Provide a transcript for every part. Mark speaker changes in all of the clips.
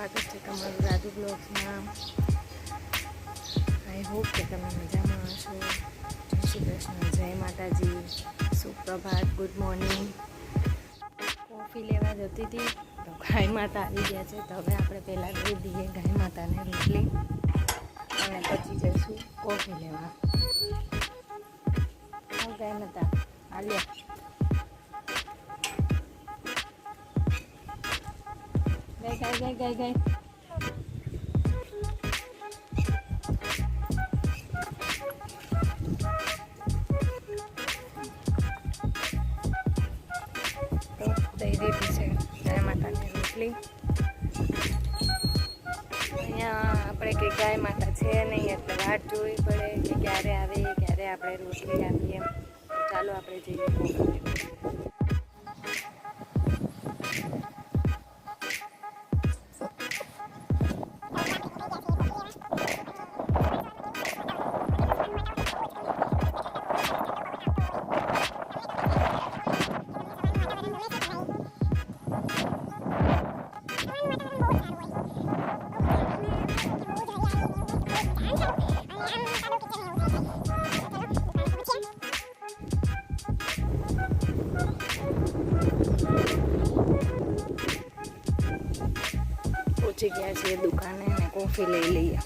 Speaker 1: સ્વાગત છે તમારું રાજુ બ્લોગ્સમાં। આઈ હોપ કે તમે મજામાં હશો। જય શ્રી કૃષ્ણ, જય માતાજી, સુપ્રભાત, ગુડ મોર્નિંગ। કોફી લેવા જતી હતી તો ગાય માતા આવી ગયા છે, તો હવે આપણે પહેલાં દઈ દઈએ ગાય માતાને રોટલી અને પછી જઈશું કોફી લેવા। ગાય માતા હાલ્યો, ગાય ગાય ગાય ગાય ગાય। તો દઈ દીધી છે ગાય માતાની રોટલી। અહીંયા આપણે કંઈ ગાય માતા છે નહીં એટલે વાટ જોવી પડે કે ક્યારે આવે ક્યારે આપણે રોટલી આપીએ। ચાલો આપણે જઈએ કોફી લેવા। પહોંચી ગયા છીએ દુકાને અને કોફી લઈ લઈએ।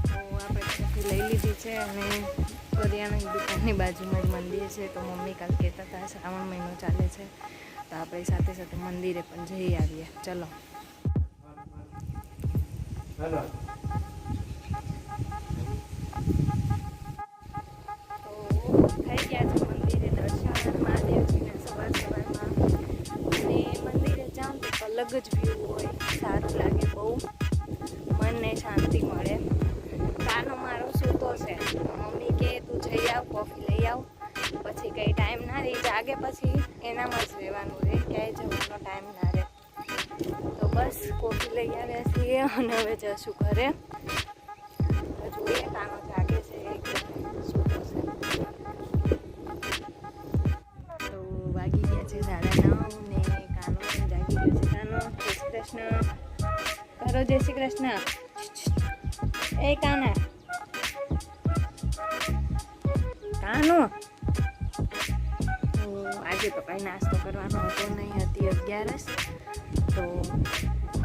Speaker 1: તો આપણે કોફી લઈ લીધી છે અને કરિયાણાની દુકાનની બાજુમાં જ મંદિર છે, તો મમ્મી કાલ કહેતા હતા શ્રાવણ મહિનો ચાલે છે તો આપણે સાથે સાથે મંદિરે પણ જઈ આવીએ। ચલો તો થઈ ગયા છે મંદિરે દર્શન મહાદેવજીના સવાર સવારમાં। અને મંદિરે જાઉં તો અલગ જ વ્યૂ હોય, સારું લાગે, બહુ મનને શાંતિ મળે। કાનો મારો સૂતો છે, મમ્મી કે તું જઈ આવ, કોફી લઈ આવ, પછી કંઈ ટાઈમ ના રહી, જાગે પછી એનામાં જ રહેવાનું રહે, ક્યાંય જવાનો ટાઈમ ના રહે। તો બસ કોફી લઈ આવ્યા છીએ અને હવે જશું ઘરે। જોઈએ કાનો જાગે છે કે સૂતો છે। તો વાગી ગયા છે 9:30 ને કાનો પણ જાગી ગયો છે। કાનો જય શ્રી કૃષ્ણ કરો, જય શ્રી કૃષ્ણ। એ કાના કાનો, તો આજે તો કંઈ નાસ્તો કરવાનો હતો નહીં, હતી 11 તો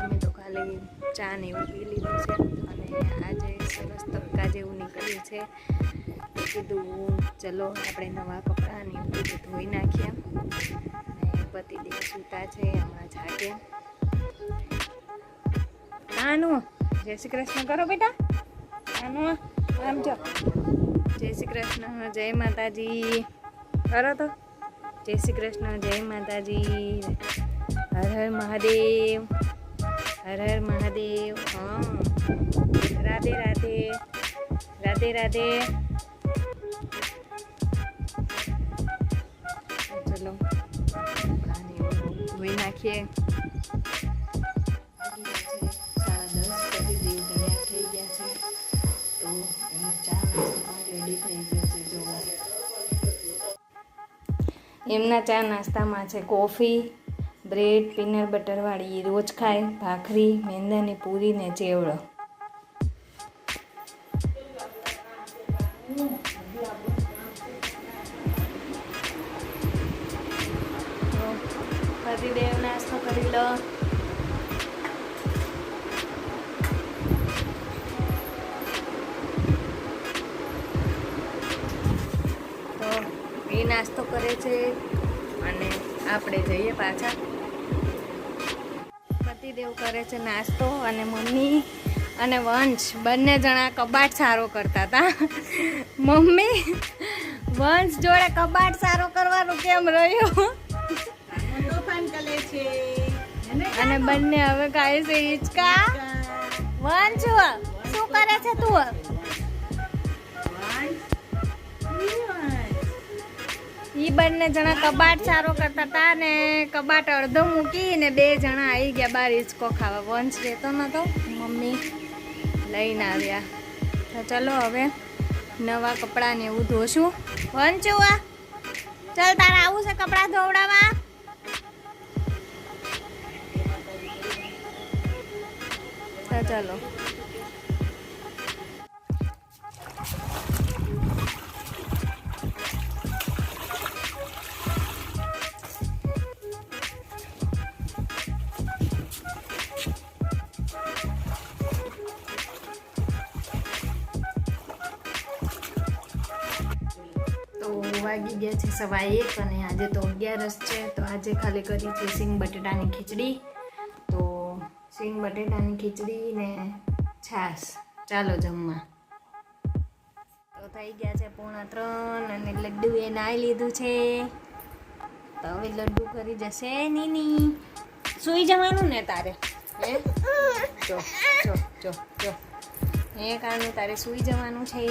Speaker 1: અમે તો ખાલી ચા ને એવું પી લીધું છે। અને આજે સરસ તડકા જેવું નીકળ્યું છે તો કીધું ચલો આપણે નવા કપડાં ને એવું બધું ધોઈ નાખીએ। અને પતિદેવ સૂતા છે, હમણાં જાગે। કાનો જય શ્રી કૃષ્ણ કરો બેટા, કાનો આમ જો, જય શ્રી કૃષ્ણ, જય માતાજી કરો તો, જય શ્રી કૃષ્ણ, જય માતાજી, હર હર મહાદેવ, હર હર મહાદેવ। હા રાધે રાધે, રાધે રાધે। ચલો ધોઈ નાખીએ। 10:30 પતિદેવ તૈયાર થઈ ગયા છે, તો ચા રેડી થઈ ગયો છે। જોવા એમના ચા નાસ્તામાં છે કોફી, બ્રેડ, પીનટ બટરવાળી રોજ ખાય, ભાખરી, મેંદાની પૂરી ને ચેવડો। પતિદેવ નાસ્તો કરી લો। તો એ નાસ્તો કરે છે અને આપણે જઈએ પાછા। પતિદેવ કરે છે નાસ્તો અને મમ્મી અને વંશ બંને જણા કબાટ સારો કરતા હતા। મમ્મી વંશ જોડે કબાટ સારો કરવાનું કેમ રહ્યું અને બંને હવે ખાય છે હિંચકા। વંશ શું કરે છે તું? ઈ બંને જણા કબાટ સારો કરતા હતા ને કબાટ અડધો મૂકીને 2 જણા આવી ગયા બહાર હિંચકો ખાવા। વંશ રહેતો નતો, મમ્મી લઈને આવ્યા। તો ચલો હવે નવા કપડાં ને એવું ધોશું। વંશુ ચાલ તારે આવું છે કપડાં ધોવડાવવા? હા ચાલો. વાગી ગયા છે 1:15 અને આજે તો 11 છે. તો આજે ખાલી કરી છે સિંગ બટેટાની ખીચડી. તો સિંગ બટેટાની ખીચડી ને છાશ. ચાલો જમવા. તો થઈ ગયા છે 2:45 અને લડ્ડુ એ નાઈ લીધું છે. તો હવે લડ્ડુ કરી જશે નીની. સૂઈ જવાનું ને તારે? હે જો જો જો જો હે કાનું તારે સૂઈ જવાનું છે.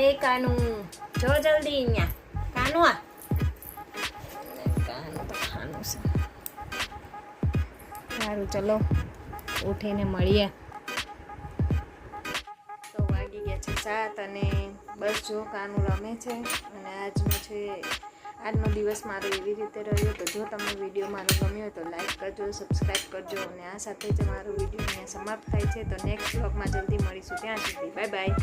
Speaker 1: એ કાનું જો જલ્દી અહીંયા. કાનું આ કાનું તો ખાનું છે. સારું ચલો ઉઠીને મળીએ. તો વાગી ગયા છે 7 અને બસ જો કાનું રમે છે. અને આજનો દિવસ મારો એવી રીતે રહ્યો. તો જો તમને વિડીયો મારો ગમ્યો હોય તો લાઈક કરજો, સબસ્ક્રાઈબ કરજો. અને આ સાથે જ મારો વિડીયો અહીંયા સમાપ્ત થાય છે. તો નેક્સ્ટ વ્લોગમાં જલ્દી મળીશું. ત્યાં સુધી બાય બાય.